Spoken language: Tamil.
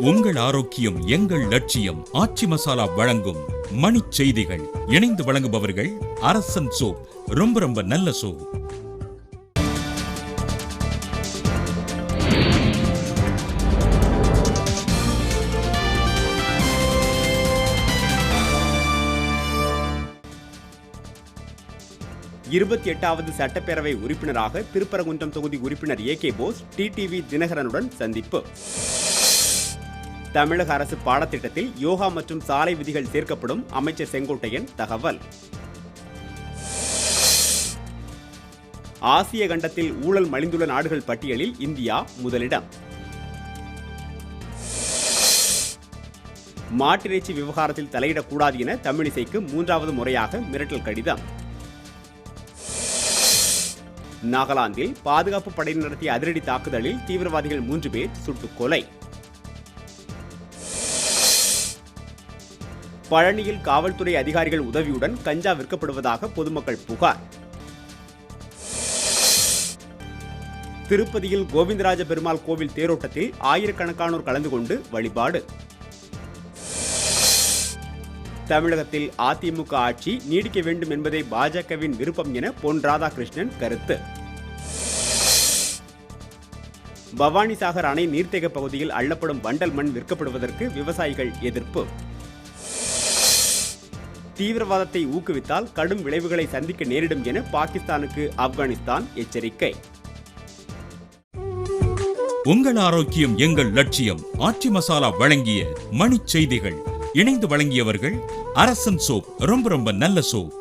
உங்கள் ஆரோக்கியம் எங்கள் லட்சியம். ஆச்சி மசாலா வழங்கும் மணிச் செய்திகள். இணைந்து வழங்குபவர்கள் அரசன் சோப். ரொம்ப நல்ல சோப். இருபத்தி எட்டாவது சட்டப்பேரவை உறுப்பினராக திருப்பரங்குன்றம் தொகுதி உறுப்பினர் AK போஸ் டிடிவி தினகரனுடன் சந்திப்பு. தமிழக அரசு பாடத்திட்டத்தில் யோகா மற்றும் சாலை விதிகள் சேர்க்கப்படும், அமைச்சர் செங்கோட்டையன் தகவல். ஆசிய கண்டத்தில் ஊழல் மலிந்துள்ள நாடுகள் பட்டியலில் இந்தியா முதலிடம். மாட்டிறைச்சி விவகாரத்தில் தலையிடக்கூடாது என தமிழிசைக்கு 3வது முறையாக மிரட்டல் கடிதம். நாகாலாந்தில் பாதுகாப்பு படையினர் நடத்திய அதிரடி தாக்குதலில் தீவிரவாதிகள் 3 பேர் சுட்டுக் கொலை. பழனியில் காவல்துறை அதிகாரிகள் உதவியுடன் கஞ்சா விற்கப்படுவதாக பொதுமக்கள் புகார். திருப்பதியில் கோவிந்தராஜ பெருமாள் கோவில் தேரோட்டத்தில் ஆயிரக்கணக்கானோர் கலந்து கொண்டு வழிபாடு. தமிழகத்தில் அதிமுக ஆட்சி நீடிக்க வேண்டும் என்பதே பாஜகவின் விருப்பம் என பொன் ராதாகிருஷ்ணன் கருத்து. பவானிசாகர் அணை நீர்த்தேக்க பகுதியில் அள்ளப்படும் வண்டல் மண் விற்கப்படுவதற்கு விவசாயிகள் எதிர்ப்பு. தீவிரவாதத்தை ஊக்குவித்தால் கடும் விளைவுகளை சந்திக்க நேரிடும் என பாகிஸ்தானுக்கு ஆப்கானிஸ்தான் எச்சரிக்கை. உங்கள் ஆரோக்கியம் எங்கள் லட்சியம். ஆச்சி மசாலா வழங்கிய மணிச் செய்திகள். இணைந்து வழங்கியவர்கள் அரசன் சோப். ரொம்ப நல்ல சோப்.